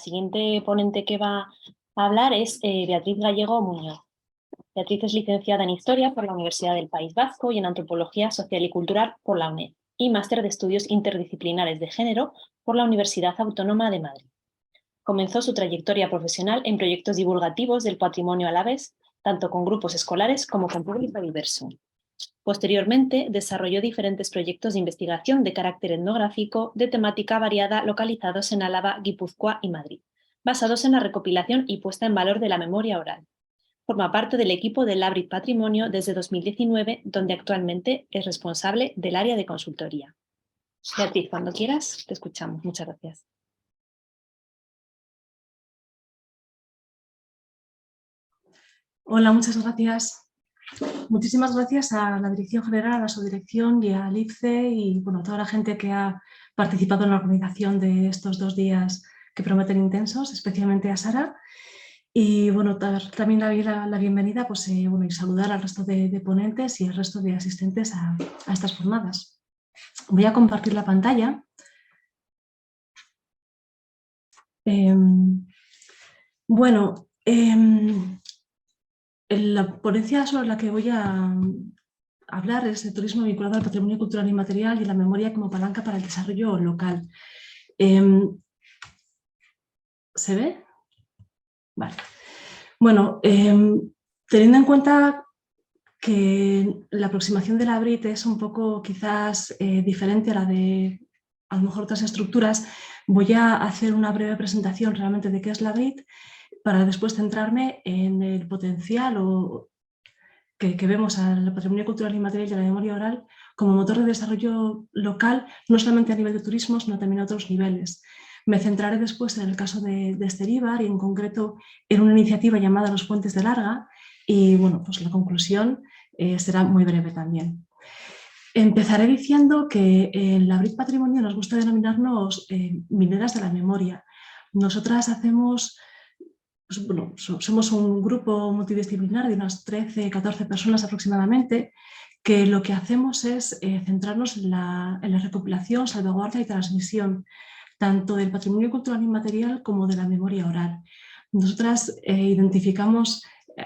siguiente ponente que va a hablar es Beatriz Gallego Muñoz. Beatriz es licenciada en Historia por la Universidad del País Vasco y en Antropología Social y Cultural por la UNED y máster de Estudios Interdisciplinares de Género por la Universidad Autónoma de Madrid. Comenzó su trayectoria profesional en proyectos divulgativos del patrimonio alavés, tanto con grupos escolares como con público diverso. Posteriormente, desarrolló diferentes proyectos de investigación de carácter etnográfico de temática variada localizados en Álava, Guipúzcoa y Madrid, basados en la recopilación y puesta en valor de la memoria oral. Forma parte del equipo del Labrit Patrimonio desde 2019, donde actualmente es responsable del área de consultoría. Beatriz, cuando quieras, te escuchamos. Muchas gracias. Hola, muchas gracias. Muchísimas gracias a la Dirección General, a la Subdirección y al IPCE y a toda la gente que ha participado en la organización de estos 2 días que prometen intensos, especialmente a Sara. Y dar también la bienvenida y saludar al resto de ponentes y al resto de asistentes a estas jornadas. Voy a compartir la pantalla. La ponencia sobre la que voy a hablar es el turismo vinculado al patrimonio cultural inmaterial y la memoria como palanca para el desarrollo local. ¿Se ve? Vale. Teniendo en cuenta que la aproximación de la BRIT es un poco quizás diferente a la de a lo mejor otras estructuras, voy a hacer una breve presentación realmente de qué es la BRIT para después centrarme en el potencial que vemos al patrimonio cultural inmaterial y a la memoria oral como motor de desarrollo local, no solamente a nivel de turismo, sino también a otros niveles. Me centraré después en el caso de Esteríbar y en concreto en una iniciativa llamada Los Puentes de Larga y la conclusión será muy breve también. Empezaré diciendo que en la BRIT Patrimonio nos gusta denominarnos mineras de la memoria. Nosotras hacemos... somos un grupo multidisciplinar de unas 13, 14 personas aproximadamente, que lo que hacemos es centrarnos en la recopilación, salvaguarda y transmisión, tanto del patrimonio cultural inmaterial como de la memoria oral. Nosotras identificamos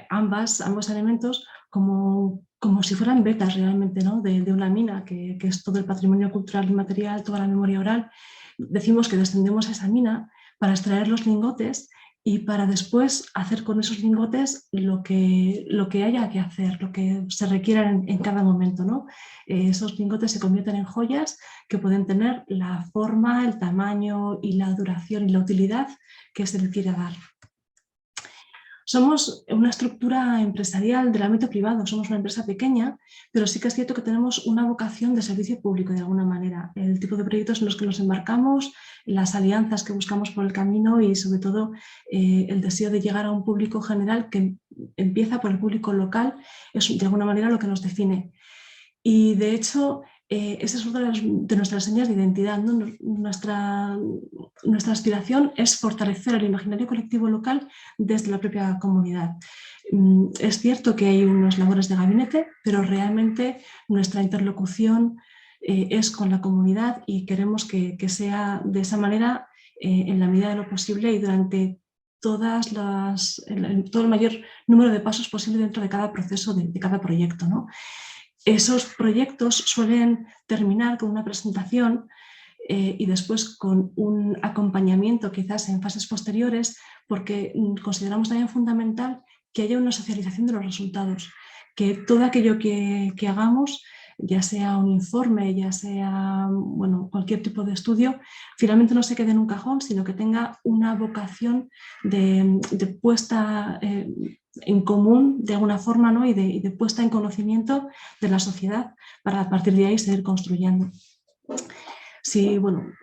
ambos elementos como si fueran vetas realmente, ¿no? de una mina, que es todo el patrimonio cultural inmaterial, toda la memoria oral. Decimos que descendemos a esa mina para extraer los lingotes y para después hacer con esos lingotes lo que haya que hacer, lo que se requiera en cada momento, ¿no? Esos lingotes se convierten en joyas que pueden tener la forma, el tamaño y la duración y la utilidad que se le quiera dar. Somos una estructura empresarial del ámbito privado, somos una empresa pequeña, pero sí que es cierto que tenemos una vocación de servicio público de alguna manera. El tipo de proyectos en los que nos embarcamos, las alianzas que buscamos por el camino y sobre todo el deseo de llegar a un público general que empieza por el público local es de alguna manera lo que nos define. Y de hecho, esa es una de nuestras señas de identidad, ¿no? Nuestra aspiración es fortalecer el imaginario colectivo local desde la propia comunidad. Es cierto que hay unas labores de gabinete, pero realmente nuestra interlocución es con la comunidad y queremos que sea de esa manera en la medida de lo posible y durante todo el mayor número de pasos posible dentro de cada proceso, de cada proyecto, ¿no? Esos proyectos suelen terminar con una presentación y después con un acompañamiento quizás en fases posteriores, porque consideramos también fundamental que haya una socialización de los resultados, que todo aquello que hagamos, ya sea un informe, ya sea cualquier tipo de estudio, finalmente no se quede en un cajón, sino que tenga una vocación de puesta en común de alguna forma, ¿no? y de puesta en conocimiento de la sociedad para a partir de ahí seguir construyendo. Sí,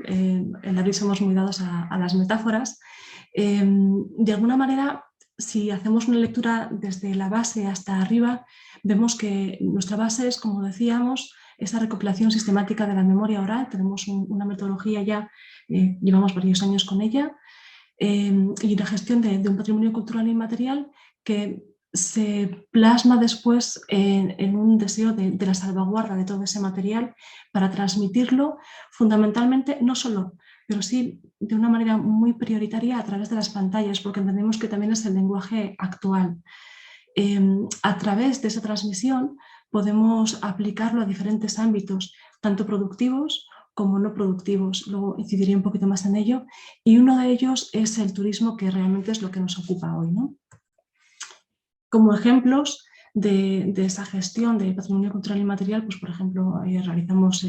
en la BRIT somos muy dados a las metáforas. De alguna manera, si hacemos una lectura desde la base hasta arriba, vemos que nuestra base es, como decíamos, esa recopilación sistemática de la memoria oral. Tenemos una metodología ya, llevamos varios años con ella, y la gestión de un patrimonio cultural inmaterial que se plasma después en un deseo de la salvaguarda de todo ese material para transmitirlo fundamentalmente no solo pero sí de una manera muy prioritaria a través de las pantallas, porque entendemos que también es el lenguaje actual. A través de esa transmisión podemos aplicarlo a diferentes ámbitos, tanto productivos como no productivos. Luego incidiré un poquito más en ello. Y uno de ellos es el turismo, que realmente es lo que nos ocupa hoy, ¿no? Como ejemplos de esa gestión de patrimonio cultural inmaterial, pues por ejemplo, realizamos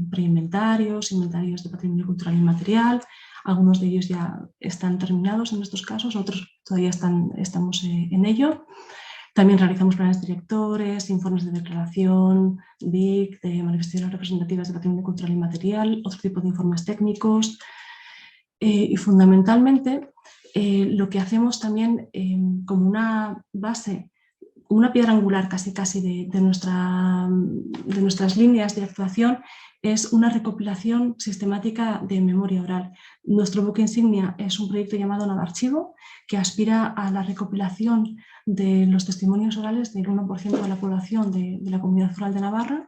preinventarios, inventarios de patrimonio cultural inmaterial. Algunos de ellos ya están terminados en estos casos, otros todavía estamos en ello. También realizamos planes directores, informes de declaración, BIC, de manifestaciones representativas de patrimonio cultural inmaterial, otro tipo de informes técnicos. Y fundamentalmente lo que hacemos también como una base, una piedra angular casi de nuestras líneas de actuación, es una recopilación sistemática de memoria oral. Nuestro buque insignia es un proyecto llamado Navarchivo, que aspira a la recopilación de los testimonios orales del 1% de la población de la Comunidad Foral de Navarra,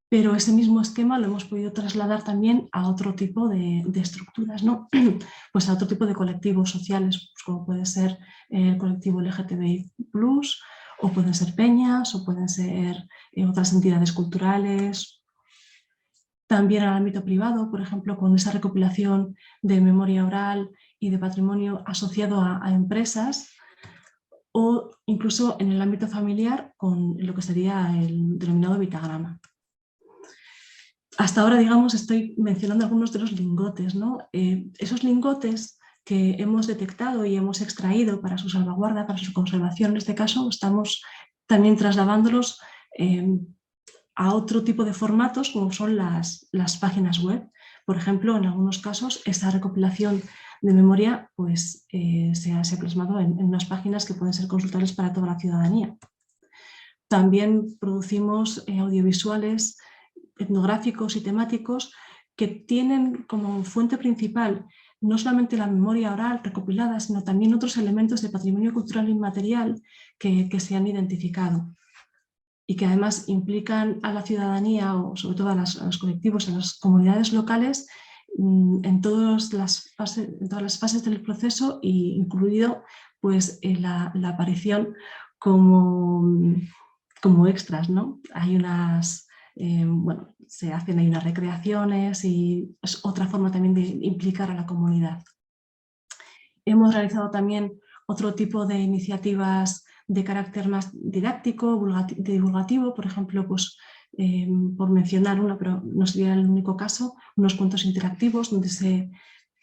pero ese mismo esquema lo hemos podido trasladar también a otro tipo de estructuras, ¿no? Pues a otro tipo de colectivos sociales, pues como puede ser el colectivo LGTBI+, o pueden ser peñas, o pueden ser otras entidades culturales. También al ámbito privado, por ejemplo, con esa recopilación de memoria oral y de patrimonio asociado a empresas, o incluso en el ámbito familiar con lo que sería el denominado bitagrama. Hasta ahora, digamos, estoy mencionando algunos de los lingotes, ¿no? Esos lingotes que hemos detectado y hemos extraído para su salvaguarda, para su conservación, en este caso, estamos también trasladándolos a otro tipo de formatos, como son las páginas web. Por ejemplo, en algunos casos, esta recopilación de memoria pues, se ha plasmado en unas páginas que pueden ser consultables para toda la ciudadanía. También producimos audiovisuales etnográficos y temáticos que tienen como fuente principal no solamente la memoria oral recopilada, sino también otros elementos de patrimonio cultural inmaterial que se han identificado y que además implican a la ciudadanía o sobre todo a los colectivos, a las comunidades locales en todas las fases del proceso, incluido pues, la aparición como extras, ¿no? Hay unas, bueno, hay unas recreaciones y es otra forma también de implicar a la comunidad. Hemos realizado también otro tipo de iniciativas de carácter más didáctico, divulgativo, por ejemplo, pues, por mencionar una, pero no sería el único caso, unos cuentos interactivos donde se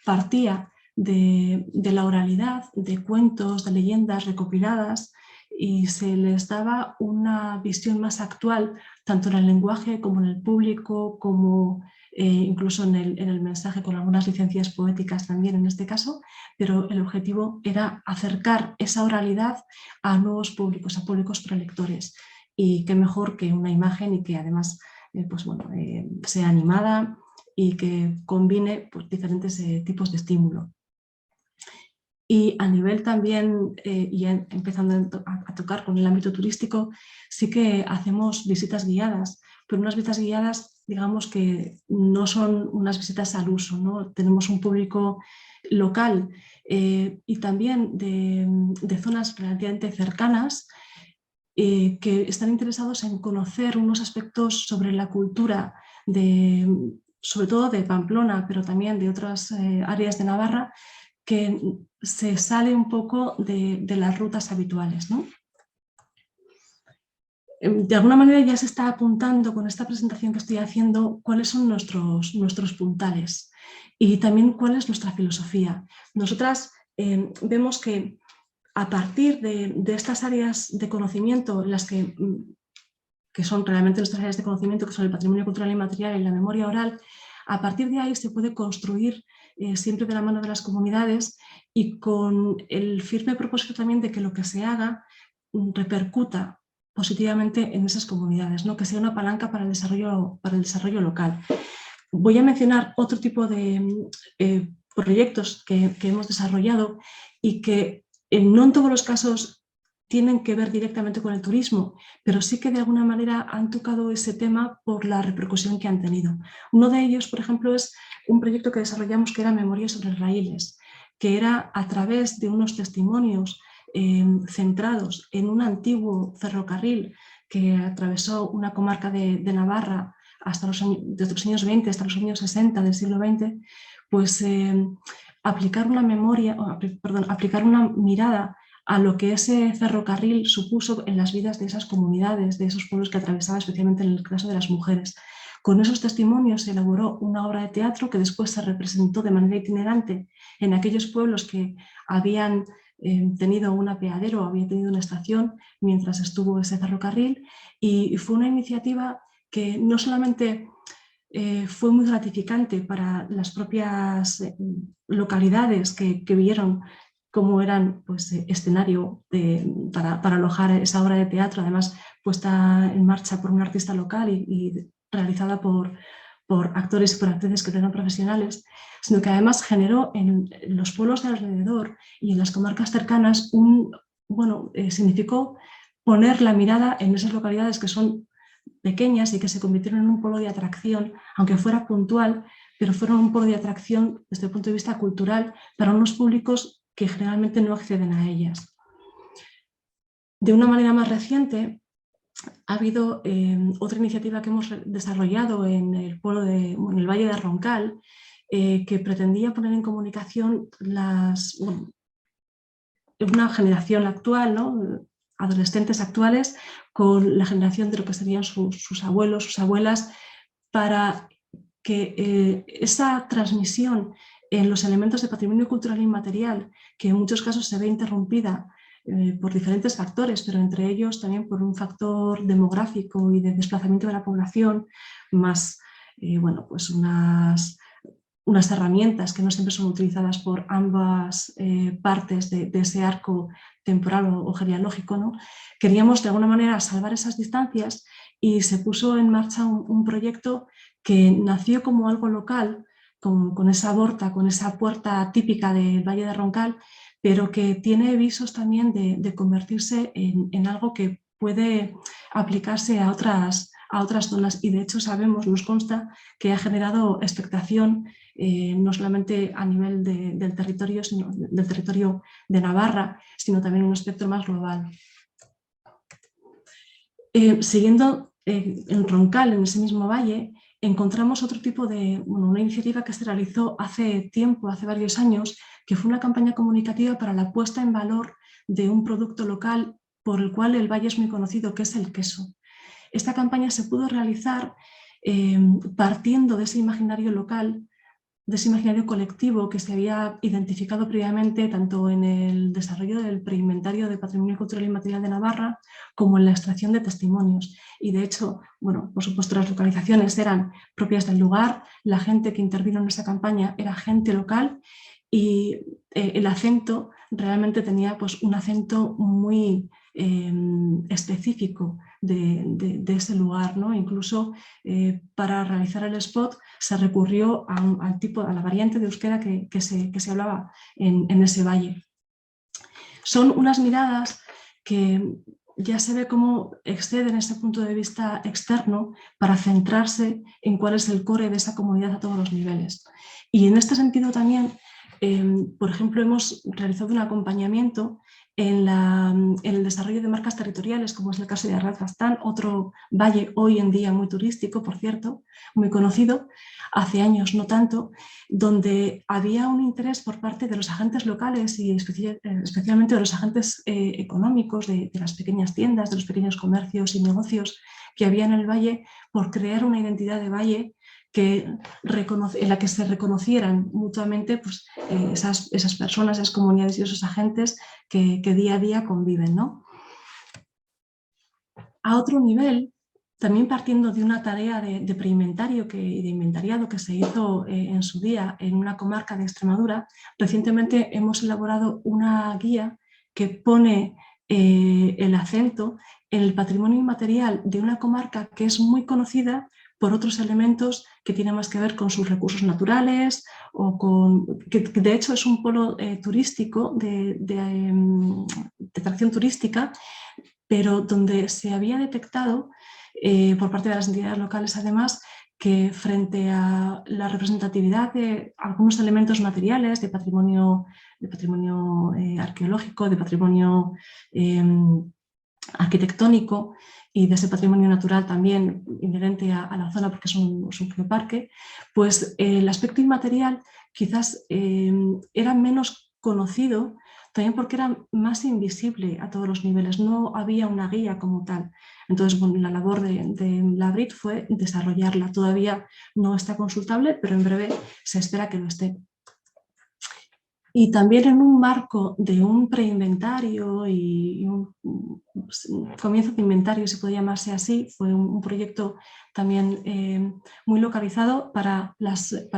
partía de la oralidad, de cuentos, de leyendas recopiladas, y se les daba una visión más actual, tanto en el lenguaje como en el público, como incluso en el mensaje, con algunas licencias poéticas también en este caso, pero el objetivo era acercar esa oralidad a nuevos públicos, a públicos prelectores, y qué mejor que una imagen y que además pues bueno, sea animada y que combine pues, diferentes tipos de estímulo. Y a nivel también, y empezando a tocar con el ámbito turístico, sí que hacemos visitas guiadas, pero unas visitas guiadas, digamos que no son unas visitas al uso, ¿no? Tenemos un público local y también de zonas relativamente cercanas que están interesados en conocer unos aspectos sobre la cultura, sobre todo de Pamplona, pero también de otras áreas de Navarra, que se sale un poco de las rutas habituales, ¿no? De alguna manera ya se está apuntando con esta presentación que estoy haciendo cuáles son nuestros puntales y también cuál es nuestra filosofía. Nosotras vemos que a partir de estas áreas de conocimiento, las que son realmente nuestras áreas de conocimiento, que son el patrimonio cultural inmaterial y la memoria oral, a partir de ahí se puede construir siempre de la mano de las comunidades y con el firme propósito también de que lo que se haga repercuta positivamente en esas comunidades, ¿no? Que sea una palanca para el desarrollo local. Voy a mencionar otro tipo de proyectos que hemos desarrollado y que no en todos los casos tienen que ver directamente con el turismo, pero sí que de alguna manera han tocado ese tema por la repercusión que han tenido. Uno de ellos, por ejemplo, es un proyecto que desarrollamos que era Memorias sobre raíles, que era a través de unos testimonios centrados en un antiguo ferrocarril que atravesó una comarca de Navarra hasta desde los años 20 hasta los años 60 del siglo XX, pues aplicar una aplicar una mirada a lo que ese ferrocarril supuso en las vidas de esas comunidades, de esos pueblos que atravesaba, especialmente en el caso de las mujeres. Con esos testimonios se elaboró una obra de teatro que después se representó de manera itinerante en aquellos pueblos que habían tenido un apeadero, habían tenido una estación mientras estuvo ese ferrocarril, y fue una iniciativa que no solamente fue muy gratificante para las propias localidades que vieron cómo eran pues, escenario para alojar esa obra de teatro, además puesta en marcha por un artista local y realizada por actores y por actrices que eran profesionales, sino que además generó en los pueblos de alrededor y en las comarcas cercanas significó poner la mirada en esas localidades que son pequeñas y que se convirtieron en un polo de atracción, aunque fuera puntual, pero fueron un polo de atracción desde el punto de vista cultural para unos públicos que generalmente no acceden a ellas. De una manera más reciente, ha habido otra iniciativa que hemos desarrollado en el Valle de Roncal, que pretendía poner en comunicación una generación actual, ¿no? Adolescentes actuales, con la generación de lo que serían sus abuelos, sus abuelas, para que esa transmisión en los elementos de patrimonio cultural inmaterial, que en muchos casos se ve interrumpida por diferentes factores, pero entre ellos también por un factor demográfico y de desplazamiento de la población, más pues unas herramientas que no siempre son utilizadas por ambas partes de ese arco temporal o genealógico, ¿no? Queríamos de alguna manera salvar esas distancias y se puso en marcha un proyecto que nació como algo local, con esa borta, con esa puerta típica del Valle de Roncal, pero que tiene visos también de convertirse en algo que puede aplicarse a otras zonas, y de hecho nos consta que ha generado expectación no solamente a nivel del territorio de Navarra, sino también en un espectro más global. Siguiendo en Roncal, en ese mismo valle, encontramos otro tipo de una iniciativa que se realizó hace tiempo, hace varios años, que fue una campaña comunicativa para la puesta en valor de un producto local por el cual el valle es muy conocido, que es el queso. Esta campaña se pudo realizar partiendo de ese imaginario local, de ese imaginario colectivo que se había identificado previamente tanto en el desarrollo del preinventario de patrimonio cultural inmaterial de Navarra como en la extracción de testimonios. Y de hecho, por supuesto, las localizaciones eran propias del lugar, la gente que intervino en esa campaña era gente local, y el acento realmente tenía pues, un acento muy específico de ese lugar, ¿no? Incluso para realizar el spot se recurrió a la variante de euskera que se hablaba en ese valle. Son unas miradas que ya se ve cómo exceden ese punto de vista externo para centrarse en cuál es el core de esa comunidad a todos los niveles. Y en este sentido también, por ejemplo, hemos realizado un acompañamiento en el desarrollo de marcas territoriales, como es el caso de Arraz-Baztán, otro valle hoy en día muy turístico, por cierto, muy conocido, hace años no tanto, donde había un interés por parte de los agentes locales y especialmente de los agentes económicos, de las pequeñas tiendas, de los pequeños comercios y negocios que había en el valle, por crear una identidad de valle en la que se reconocieran mutuamente pues, esas personas, esas comunidades y esos agentes que día a día conviven, ¿no? A otro nivel, también partiendo de una tarea de preinventario y de inventariado que se hizo en su día en una comarca de Extremadura, recientemente hemos elaborado una guía que pone el acento en el patrimonio inmaterial de una comarca que es muy conocida por otros elementos que tienen más que ver con sus recursos naturales, o que de hecho es un polo turístico de atracción turística, pero donde se había detectado por parte de las entidades locales además que frente a la representatividad de algunos elementos materiales de patrimonio arqueológico, de patrimonio arquitectónico y de ese patrimonio natural también inherente a la zona porque es un geoparque, pues el aspecto inmaterial quizás era menos conocido también porque era más invisible a todos los niveles, no había una guía como tal. Entonces, bueno, la labor de Labrit fue desarrollarla. Todavía no está consultable, pero en breve se espera que lo esté. Y también en un marco de un preinventario y un comienzo de inventario, si puede llamarse así, fue un proyecto también muy localizado para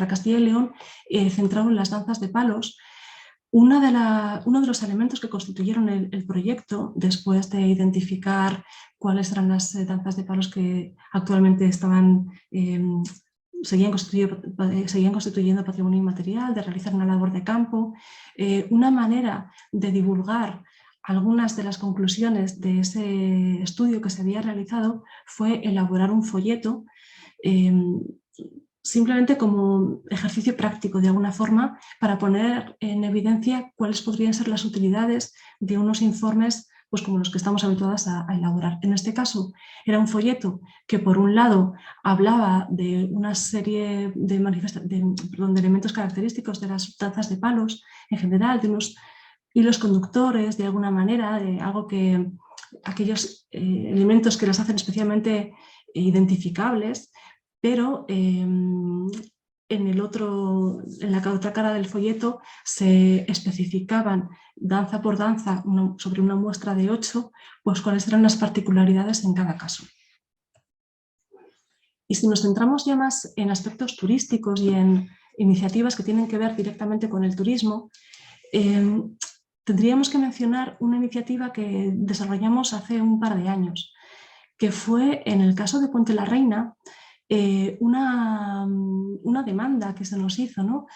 Castilla y León, centrado en las danzas de palos. Uno de los elementos que constituyeron el proyecto, después de identificar cuáles eran las danzas de palos que actualmente seguían constituyendo patrimonio inmaterial, de realizar una labor de campo, una manera de divulgar algunas de las conclusiones de ese estudio que se había realizado fue elaborar un folleto simplemente como ejercicio práctico de alguna forma para poner en evidencia cuáles podrían ser las utilidades de unos informes pues como los que estamos habituados a elaborar. En este caso era un folleto que por un lado hablaba de una serie de elementos característicos de las danzas de palos en general, de unos hilos conductores de alguna manera, de aquellos elementos que las hacen especialmente identificables, pero en la otra cara del folleto se especificaban danza por danza sobre una muestra de 8, pues cuáles eran las particularidades en cada caso. Y si nos centramos ya más en aspectos turísticos y en iniciativas que tienen que ver directamente con el turismo, tendríamos que mencionar una iniciativa que desarrollamos hace un par de años, que fue en el caso de Puente la Reina, una demanda que se nos hizo, ¿no?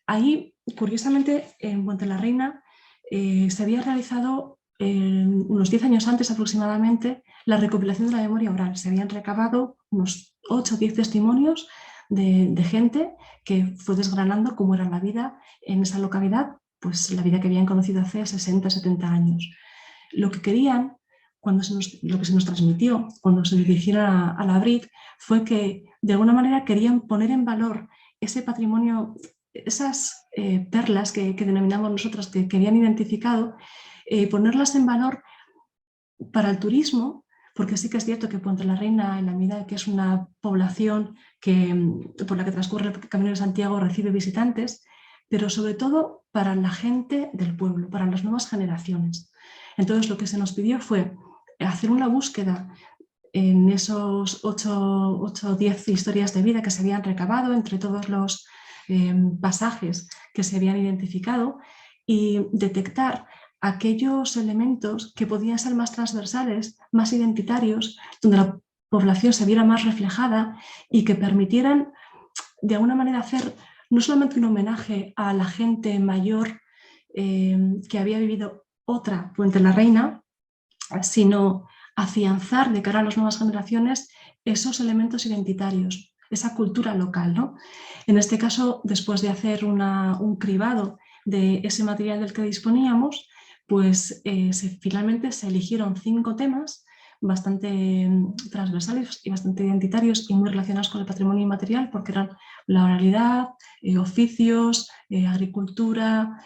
Ahí, curiosamente, en Puente la Reina se había realizado unos 10 años antes aproximadamente la recopilación de la memoria oral. Se habían recabado unos 8 o 10 testimonios de gente que fue desgranando cómo era la vida en esa localidad, pues la vida que habían conocido hace 60, 70 años. Lo que querían, lo que se nos transmitió cuando se dirigieron a Labrit fue que de alguna manera querían poner en valor ese patrimonio, esas perlas que denominamos nosotros, que habían identificado, ponerlas en valor para el turismo, porque sí que es cierto que Puente la Reina, en la medida que es una población por la que transcurre el Camino de Santiago, recibe visitantes, pero sobre todo para la gente del pueblo, para las nuevas generaciones. Entonces lo que se nos pidió fue hacer una búsqueda en esos 8 o 10 historias de vida que se habían recabado entre todos los pasajes que se habían identificado y detectar aquellos elementos que podían ser más transversales, más identitarios, donde la población se viera más reflejada y que permitieran de alguna manera hacer no solamente un homenaje a la gente mayor que había vivido otra Puente la Reina, sino afianzar de cara a las nuevas generaciones esos elementos identitarios, esa cultura local, ¿no? En este caso, después de hacer un cribado de ese material del que disponíamos, pues finalmente se eligieron 5 temas bastante transversales y bastante identitarios y muy relacionados con el patrimonio inmaterial, porque eran la oralidad, oficios, agricultura,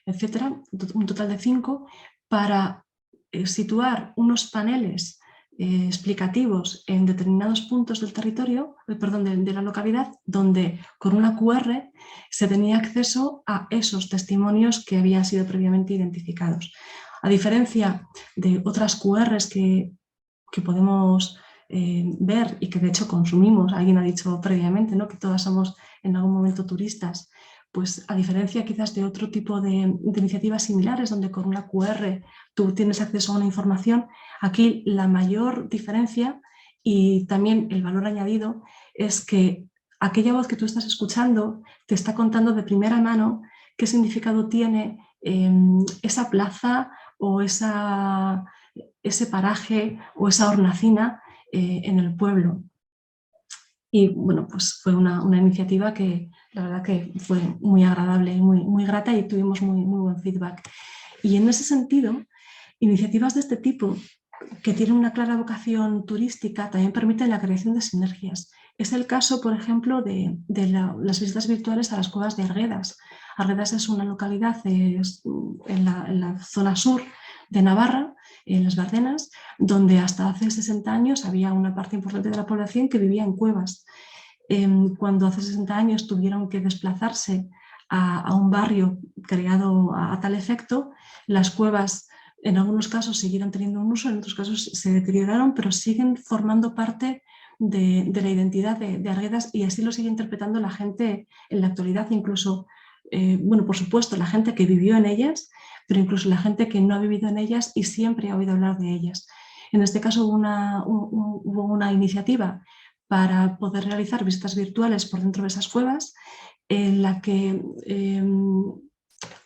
etcétera, un total de 5, para situar unos paneles explicativos en determinados puntos del territorio, de la localidad, donde con una QR se tenía acceso a esos testimonios que habían sido previamente identificados. A diferencia de otras QRs que podemos ver y que de hecho consumimos, alguien ha dicho previamente, ¿no?, que todas somos en algún momento turistas, pues a diferencia quizás de otro tipo de iniciativas similares donde con una QR tú tienes acceso a una información, aquí la mayor diferencia y también el valor añadido es que aquella voz que tú estás escuchando te está contando de primera mano qué significado tiene esa plaza o ese paraje o esa hornacina en el pueblo. Y bueno, pues fue una iniciativa que la verdad que fue muy agradable y muy grata, y tuvimos muy buen feedback. Y en ese sentido, iniciativas de este tipo, que tienen una clara vocación turística, también permiten la creación de sinergias. Es el caso, por ejemplo, de las visitas virtuales a las cuevas de Arguedas. Arguedas es una localidad en la zona sur de Navarra, en las Bardenas, donde hasta hace 60 años había una parte importante de la población que vivía en cuevas. Cuando hace 60 años tuvieron que desplazarse a un barrio creado a tal efecto, las cuevas en algunos casos siguieron teniendo un uso, en otros casos se deterioraron, pero siguen formando parte de la identidad de Arguedas, y así lo sigue interpretando la gente en la actualidad, incluso, bueno, por supuesto, la gente que vivió en ellas, pero incluso la gente que no ha vivido en ellas y siempre ha oído hablar de ellas. En este caso hubo una iniciativa para poder realizar visitas virtuales por dentro de esas cuevas, en la que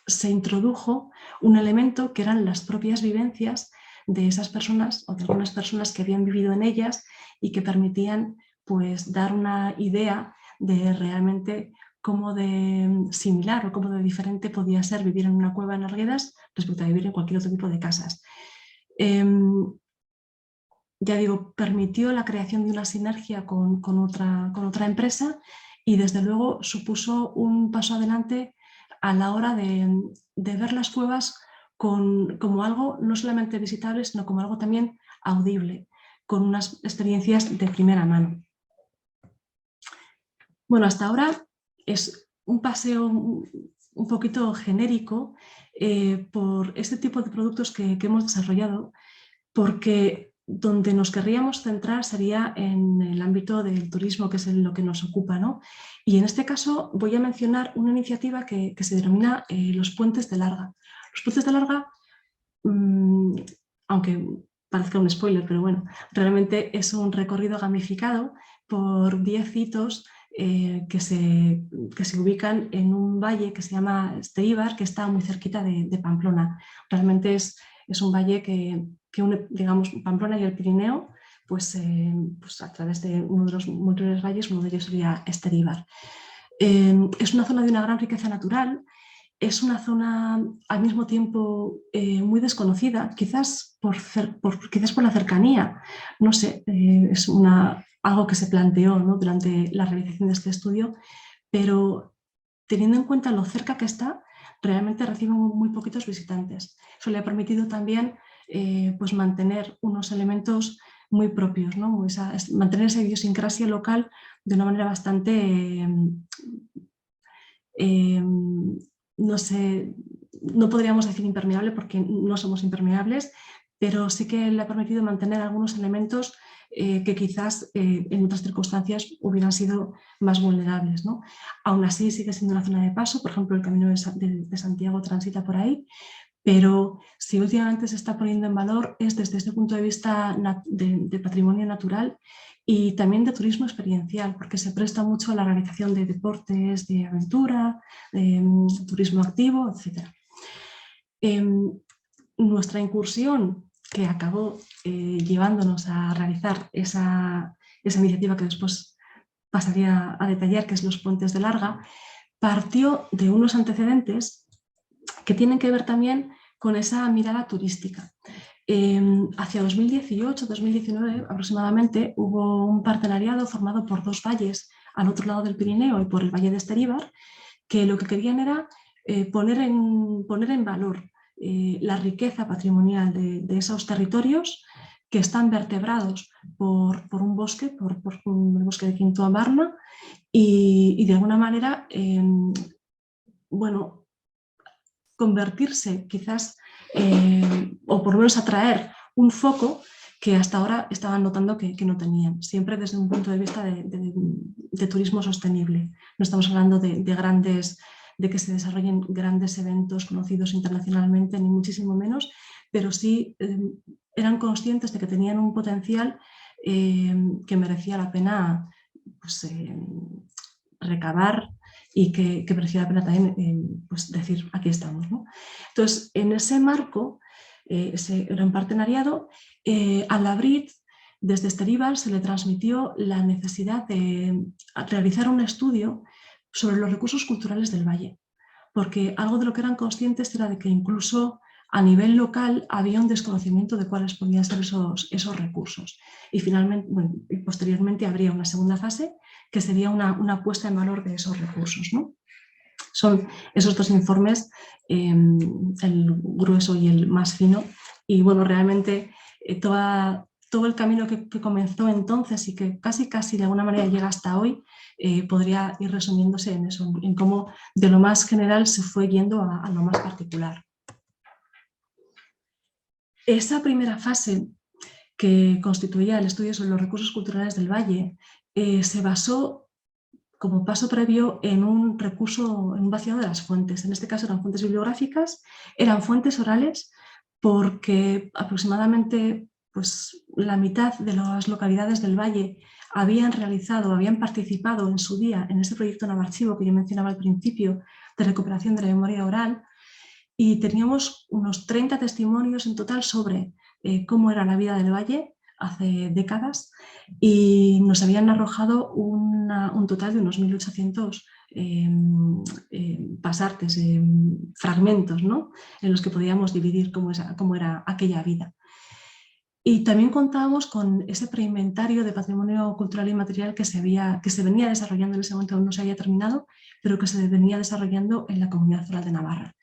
se introdujo un elemento que eran las propias vivencias de esas personas o de algunas personas que habían vivido en ellas, y que permitían pues dar una idea de realmente cómo de similar o cómo de diferente podía ser vivir en una cueva en Arguedas respecto a vivir en cualquier otro tipo de casas. Ya digo, permitió la creación de una sinergia con otra empresa, y desde luego supuso un paso adelante a la hora de ver las cuevas como algo no solamente visitable, sino como algo también audible, con unas experiencias de primera mano. Bueno, hasta ahora es un paseo un poquito genérico por este tipo de productos que hemos desarrollado, porque donde nos querríamos centrar sería en el ámbito del turismo, que es lo que nos ocupa, ¿no? Y en este caso voy a mencionar una iniciativa que se denomina los Puentes de Larga. Los Puentes de Larga, aunque parezca un spoiler, pero bueno, realmente es un recorrido gamificado por 10 hitos que se ubican en un valle que se llama Esteríbar, que está muy cerquita de Pamplona. Realmente es un valle que une, digamos, Pamplona y el Pirineo, pues a través de uno de los múltiples valles, uno de ellos sería Esteríbar. Es una zona de una gran riqueza natural. Es una zona al mismo tiempo muy desconocida, quizás por la cercanía. No sé, es algo que se planteó, ¿no?, durante la realización de este estudio, pero teniendo en cuenta lo cerca que está, realmente recibe muy poquitos visitantes. Eso le ha permitido también pues mantener unos elementos muy propios, ¿no? Mantener esa idiosincrasia local de una manera bastante no sé, no podríamos decir impermeable porque no somos impermeables, pero sí que le ha permitido mantener algunos elementos que quizás en otras circunstancias hubieran sido más vulnerables, ¿no? Aún así sigue siendo una zona de paso, por ejemplo el Camino de Santiago transita por ahí, pero si últimamente se está poniendo en valor es desde este punto de vista de patrimonio natural y también de turismo experiencial, porque se presta mucho a la realización de deportes, de aventura, de turismo activo, etc. Nuestra incursión, que acabó llevándonos a realizar esa iniciativa que después pasaría a detallar, que es los Puentes de Larga, partió de unos antecedentes que tienen que ver también con esa mirada turística. Hacia 2018-2019 aproximadamente hubo un partenariado formado por dos valles al otro lado del Pirineo y por el Valle de Esteríbar, que lo que querían era poner en valor la riqueza patrimonial de esos territorios que están vertebrados por un bosque, por el bosque de Quinto Amarna, y de alguna manera, bueno, convertirse quizás, o por lo menos atraer un foco que hasta ahora estaban notando que no tenían, siempre desde un punto de vista de turismo sostenible. No estamos hablando de que se desarrollen grandes eventos conocidos internacionalmente, ni muchísimo menos, pero sí eran conscientes de que tenían un potencial que merecía la pena pues, recabar y que merecía la pena también pues decir, aquí estamos, ¿no? Entonces, en ese marco, ese gran partenariado, a la BRIT, desde Esteribar, se le transmitió la necesidad de realizar un estudio sobre los recursos culturales del Valle, porque algo de lo que eran conscientes era de que incluso a nivel local había un desconocimiento de cuáles podían ser esos recursos. Y finalmente, bueno, y posteriormente habría una segunda fase que sería una puesta en valor de esos recursos, ¿no? Son esos dos informes, el grueso y el más fino, y bueno, realmente todo el camino que comenzó entonces y que casi de alguna manera llega hasta hoy, podría ir resumiéndose en eso, en cómo de lo más general se fue yendo a lo más particular. Esa primera fase que constituía el estudio sobre los recursos culturales del Valle se basó como paso previo en un recurso, en un vaciado de las fuentes. En este caso eran fuentes bibliográficas, eran fuentes orales, porque aproximadamente pues, la mitad de las localidades del Valle habían participado en su día en este proyecto Navarchivo que yo mencionaba al principio, de recuperación de la memoria oral, y teníamos unos 30 testimonios en total sobre cómo era la vida del Valle hace décadas, y nos habían arrojado un total de unos 1.800 pasartes, fragmentos, ¿no? En los que podíamos dividir cómo era aquella vida. Y también contábamos con ese preinventario de patrimonio cultural y material que se venía desarrollando en ese momento, aún no se había terminado, pero que se venía desarrollando en la Comunidad Foral de Navarra.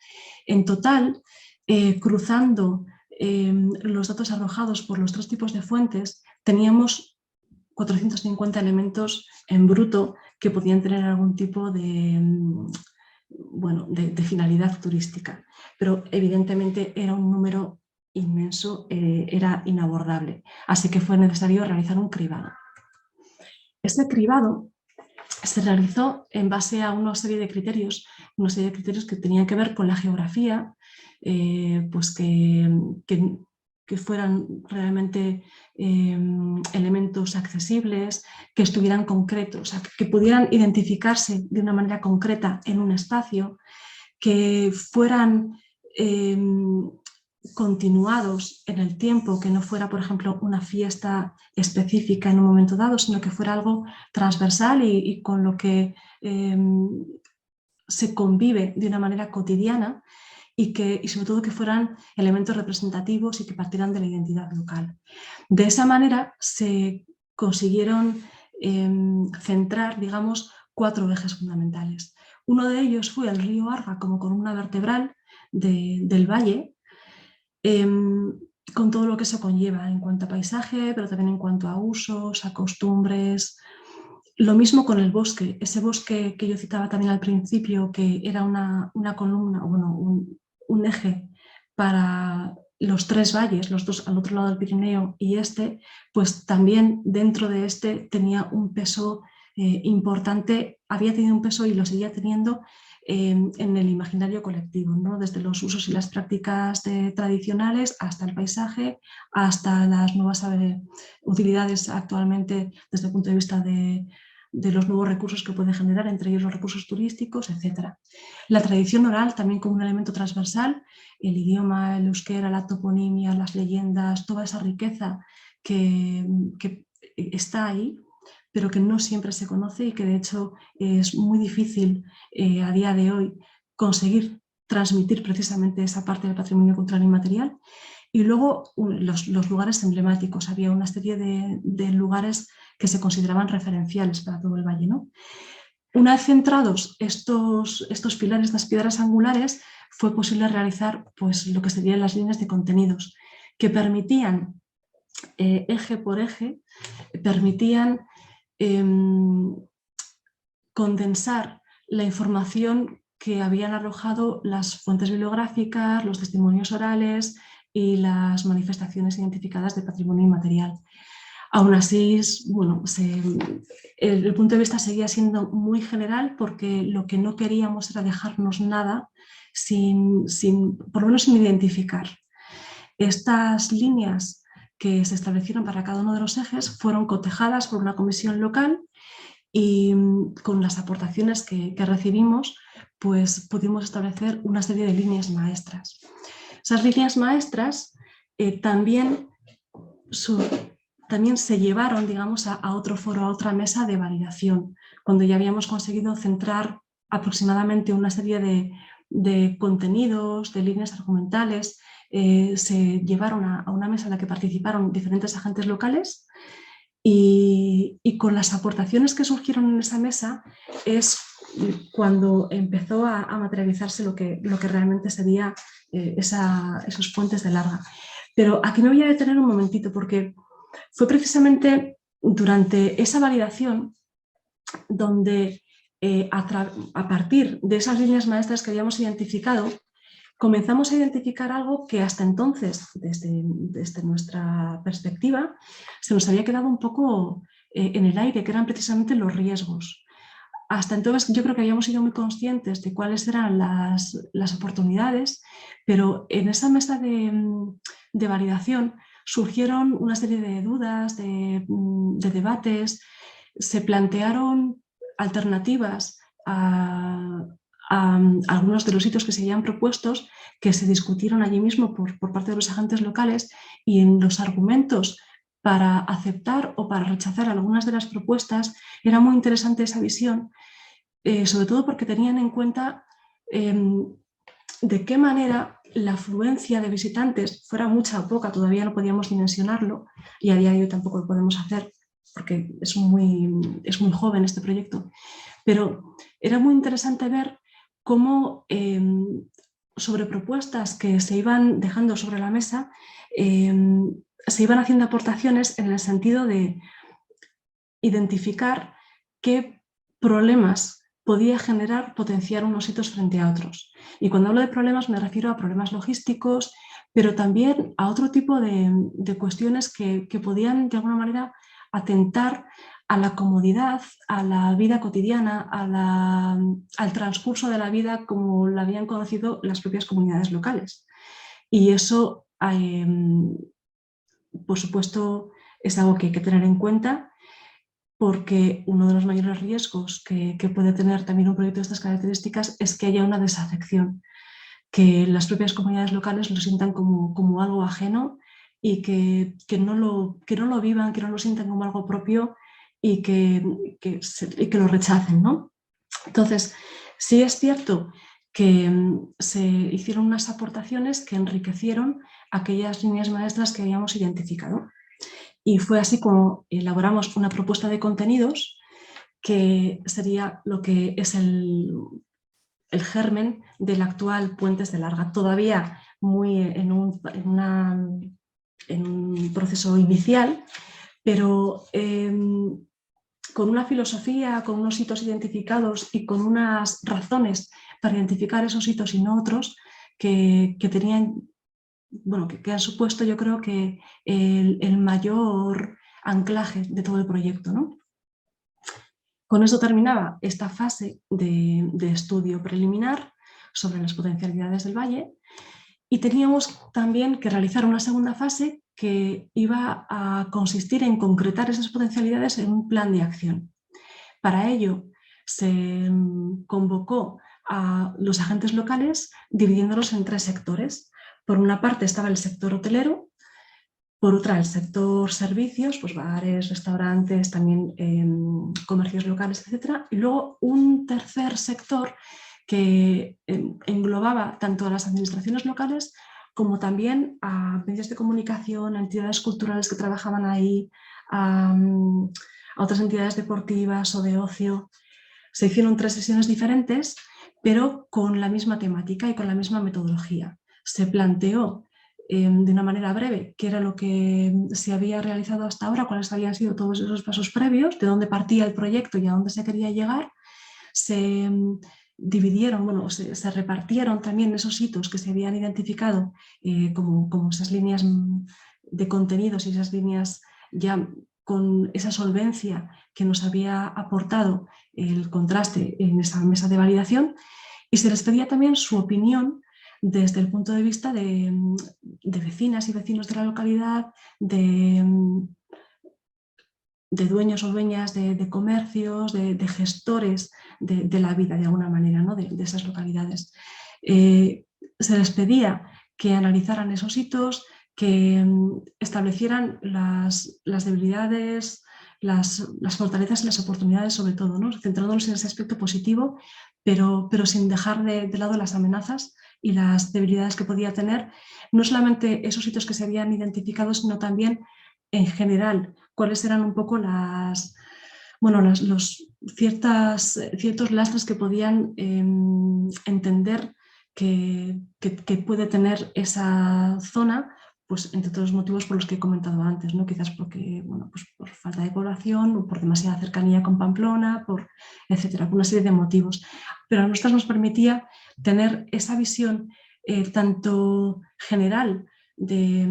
En total, cruzando los datos arrojados por los 3 tipos de fuentes, teníamos 450 elementos en bruto que podían tener algún tipo de finalidad turística, pero evidentemente era un número inmenso, era inabordable, así que fue necesario realizar un cribado. Este cribado se realizó en base a una serie de criterios que tenían que ver con la geografía, pues que fueran realmente elementos accesibles, que estuvieran concretos, o sea, que pudieran identificarse de una manera concreta en un espacio, que fueran continuados en el tiempo, que no fuera, por ejemplo, una fiesta específica en un momento dado, sino que fuera algo transversal y con lo que se convive de una manera cotidiana, y sobre todo que fueran elementos representativos y que partieran de la identidad local. De esa manera se consiguieron centrar, digamos, 4 ejes fundamentales. Uno de ellos fue el río Arga como columna vertebral del valle, con todo lo que eso conlleva en cuanto a paisaje, pero también en cuanto a usos, a costumbres. Lo mismo con el bosque, ese bosque que yo citaba también al principio, que era una columna, bueno, un eje para los 3 valles, los 2 al otro lado del Pirineo y pues también dentro de tenía un peso importante, había tenido un peso y lo seguía teniendo en el imaginario colectivo, ¿no? Desde los usos y las prácticas tradicionales hasta el paisaje, hasta las nuevas utilidades actualmente desde el punto de vista de los nuevos recursos que puede generar, entre ellos los recursos turísticos, etc. La tradición oral también como un elemento transversal, el idioma, el euskera, la toponimia, las leyendas, toda esa riqueza que está ahí, pero que no siempre se conoce y que de hecho es muy difícil a día de hoy conseguir transmitir precisamente esa parte del patrimonio cultural inmaterial. Y luego los lugares emblemáticos, había una serie de lugares que se consideraban referenciales para todo el valle, ¿no? Una vez centrados estos pilares, estas piedras angulares, fue posible realizar pues, lo que serían las líneas de contenidos, que permitían, eje por eje, permitían condensar la información que habían arrojado las fuentes bibliográficas, los testimonios orales y las manifestaciones identificadas de patrimonio inmaterial. Aún así, bueno, el punto de vista seguía siendo muy general, porque lo que no queríamos era dejarnos nada por lo menos sin identificar. Estas líneas que se establecieron para cada uno de los ejes fueron cotejadas por una comisión local y con las aportaciones que recibimos, pues pudimos establecer una serie de líneas maestras. Esas líneas maestras también se llevaron, digamos, a otro foro, a otra mesa de validación, cuando ya habíamos conseguido centrar aproximadamente una serie de contenidos, de líneas argumentales. Se llevaron a una mesa en la que participaron diferentes agentes locales y con las aportaciones que surgieron en esa mesa es cuando empezó a materializarse lo que realmente sería esos puentes de larga. Pero aquí me voy a detener un momentito porque fue precisamente durante esa validación donde a partir de esas líneas maestras que habíamos identificado, comenzamos a identificar algo que hasta entonces, desde nuestra perspectiva, se nos había quedado un poco en el aire, que eran precisamente los riesgos. Hasta entonces yo creo que habíamos sido muy conscientes de cuáles eran las oportunidades, pero en esa mesa de validación surgieron una serie de dudas, de debates, se plantearon alternativas a algunos de los hitos que se habían propuestos, que se discutieron allí mismo por parte de los agentes locales, y en los argumentos para aceptar o para rechazar algunas de las propuestas era muy interesante esa visión, sobre todo porque tenían en cuenta de qué manera la afluencia de visitantes, fuera mucha o poca, todavía no podíamos dimensionarlo y a día de hoy tampoco lo podemos hacer porque es muy joven este proyecto, pero era muy interesante ver cómo sobre propuestas que se iban dejando sobre la mesa se iban haciendo aportaciones en el sentido de identificar qué problemas podía potenciar unos hitos frente a otros. Y cuando hablo de problemas me refiero a problemas logísticos, pero también a otro tipo de cuestiones que podían de alguna manera atentar a la comodidad, a la vida cotidiana, al transcurso de la vida como la habían conocido las propias comunidades locales. Y eso, por supuesto, es algo que hay que tener en cuenta, porque uno de los mayores riesgos que puede tener también un proyecto de estas características es que haya una desafección, que las propias comunidades locales lo sientan como algo ajeno y que no lo vivan, que no lo sientan como algo propio y que lo rechacen, ¿no? Entonces, sí es cierto que se hicieron unas aportaciones que enriquecieron aquellas líneas maestras que habíamos identificado. Y fue así como elaboramos una propuesta de contenidos que sería lo que es el germen del actual Puentes de Larga, todavía muy en un proceso inicial, pero con una filosofía, con unos hitos identificados y con unas razones para identificar esos hitos y no otros que tenían, bueno, que han supuesto, yo creo que el mayor anclaje de todo el proyecto, ¿no? Con eso terminaba esta fase de estudio preliminar sobre las potencialidades del valle y teníamos también que realizar una segunda fase que iba a consistir en concretar esas potencialidades en un plan de acción. Para ello se convocó a los agentes locales dividiéndolos en 3 sectores. Por una parte estaba el sector hotelero, por otra el sector servicios, pues bares, restaurantes, también comercios locales, etc. Y luego un tercer sector que englobaba tanto a las administraciones locales como también a medios de comunicación, a entidades culturales que trabajaban ahí, a otras entidades deportivas o de ocio. Se hicieron 3 sesiones diferentes, pero con la misma temática y con la misma metodología. Se planteó de una manera breve qué era lo que se había realizado hasta ahora, cuáles habían sido todos esos pasos previos, de dónde partía el proyecto y a dónde se quería llegar. Se dividieron, bueno, se repartieron también esos hitos que se habían identificado como esas líneas de contenidos y esas líneas ya con esa solvencia que nos había aportado el contraste en esa mesa de validación, y se les pedía también su opinión desde el punto de vista de vecinas y vecinos de la localidad, de dueños o dueñas de comercios, de gestores de la vida de alguna manera, ¿no? de esas localidades. Se les pedía que analizaran esos hitos, que establecieran las debilidades, las fortalezas y las oportunidades sobre todo, ¿no? Centrándonos en ese aspecto positivo, pero sin dejar de lado las amenazas y las debilidades que podía tener, no solamente esos hitos que se habían identificado, sino también en general cuáles eran un poco ciertos lastres que podían entender que puede tener esa zona, pues entre todos los motivos por los que he comentado antes, ¿no? Quizás porque, bueno, pues por falta de población o por demasiada cercanía con Pamplona, etcétera, por una serie de motivos. Pero a nosotros nos permitía tener esa visión tanto general de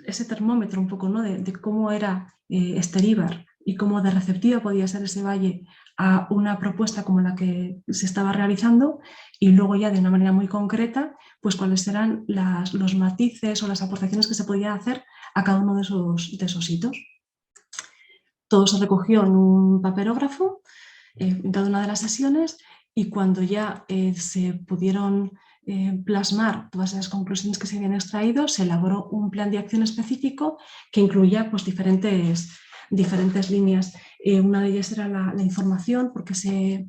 ese termómetro un poco, ¿no? de cómo era Esteríbar y cómo de receptiva podía ser ese valle a una propuesta como la que se estaba realizando, y luego ya de una manera muy concreta, pues cuáles eran los matices o las aportaciones que se podían hacer a cada uno de esos hitos. Todo se recogió en un papelógrafo en cada una de las sesiones, y cuando ya se pudieron plasmar todas esas conclusiones que se habían extraído, se elaboró un plan de acción específico que incluía pues, diferentes líneas. Una de ellas era la información, porque se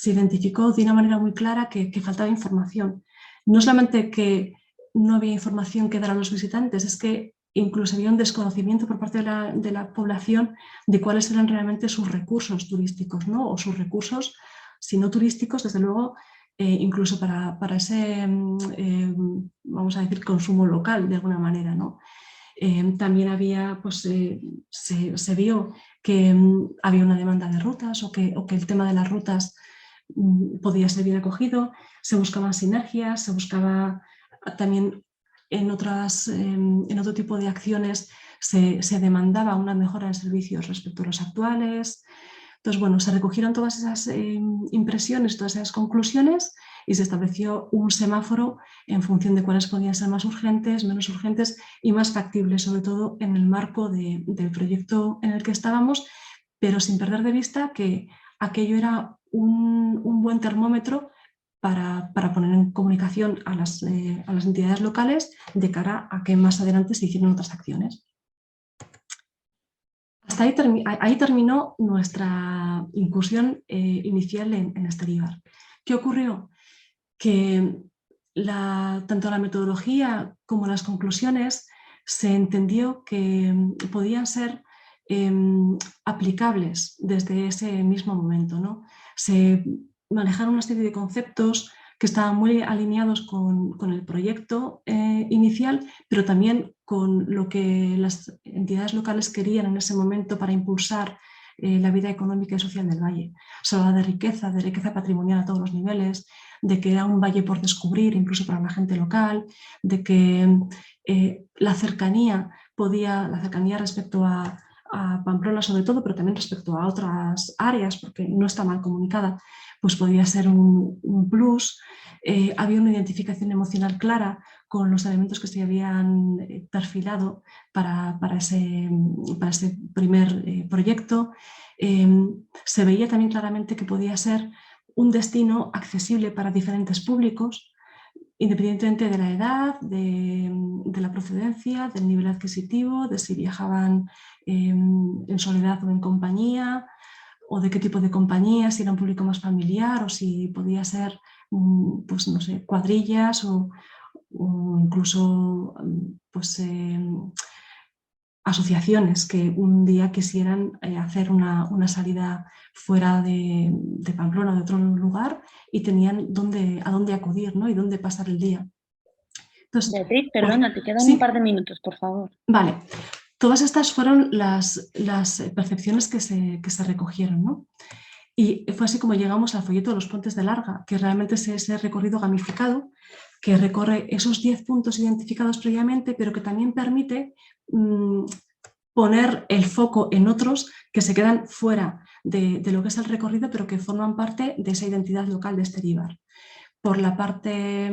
identificó de una manera muy clara que faltaba información. No solamente que no había información que dar a los visitantes, es que incluso había un desconocimiento por parte de la población de cuáles eran realmente sus recursos turísticos, ¿no? O sus recursos, si no turísticos, desde luego, incluso para ese, vamos a decir, consumo local de alguna manera, ¿no? También había, pues, se vio que había una demanda de rutas o que el tema de las rutas podía ser bien acogido, se buscaban sinergias, se buscaba también en otro tipo de acciones se demandaba una mejora en servicios respecto a los actuales. Entonces, bueno, se recogieron todas esas impresiones, todas esas conclusiones, y se estableció un semáforo en función de cuáles podían ser más urgentes, menos urgentes y más factibles, sobre todo en el marco del proyecto en el que estábamos, pero sin perder de vista que aquello era un buen termómetro para poner en comunicación a las entidades locales de cara a que más adelante se hicieran otras acciones. Hasta ahí terminó nuestra incursión inicial en Esteríbar. ¿Qué ocurrió? Que tanto la metodología como las conclusiones se entendió que podían ser aplicables desde ese mismo momento, ¿no? Se manejaron una serie de conceptos que estaban muy alineados con el proyecto inicial, pero también con lo que las entidades locales querían en ese momento para impulsar la vida económica y social del valle. Se hablaba de riqueza patrimonial a todos los niveles, de que era un valle por descubrir incluso para la gente local, de que la cercanía respecto a Pamplona sobre todo, pero también respecto a otras áreas, porque no está mal comunicada, pues podía ser un plus. Había una identificación emocional clara con los elementos que se habían perfilado para ese primer proyecto. Se veía también claramente que podía ser un destino accesible para diferentes públicos, independientemente de la edad, de la procedencia, del nivel adquisitivo, de si viajaban en soledad o en compañía, o de qué tipo de compañía, si era un público más familiar o si podía ser, pues no sé, cuadrillas o incluso pues, asociaciones que un día quisieran hacer una salida fuera de Pamplona o de otro lugar y tenían a dónde acudir, ¿no? Y dónde pasar el día. Entonces, Beatriz, perdona, te quedan un par de minutos, por favor. Vale. Todas estas fueron las percepciones que se recogieron, ¿no? Y fue así como llegamos al folleto de los puentes de Larga, que realmente es ese recorrido gamificado que recorre esos 10 puntos identificados previamente, pero que también permite poner el foco en otros que se quedan fuera de lo que es el recorrido, pero que forman parte de esa identidad local de Esteríbar. Por la parte,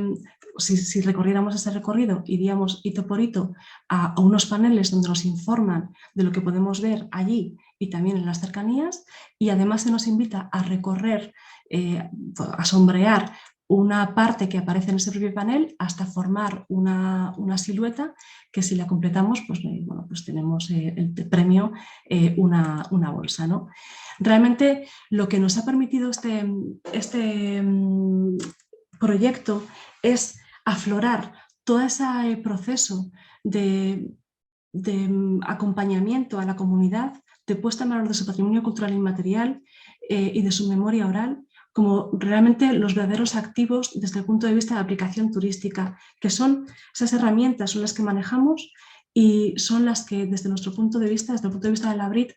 si recorriéramos ese recorrido, iríamos hito por hito a unos paneles donde nos informan de lo que podemos ver allí y también en las cercanías, y además se nos invita a recorrer, a sombrear una parte que aparece en ese propio panel hasta formar una silueta que, si la completamos, pues, bueno, pues tenemos el premio, una bolsa, ¿no? Realmente lo que nos ha permitido este proyecto es aflorar todo ese proceso de acompañamiento a la comunidad, de puesta en valor de su patrimonio cultural inmaterial y de su memoria oral, como realmente los verdaderos activos desde el punto de vista de aplicación turística, que son esas herramientas, son las que manejamos y son las que, desde nuestro punto de vista, desde el punto de vista de la BRIT,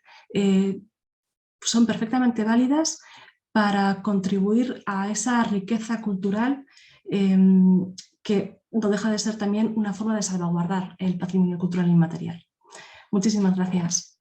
son perfectamente válidas para contribuir a esa riqueza cultural que no deja de ser también una forma de salvaguardar el patrimonio cultural inmaterial. Muchísimas gracias.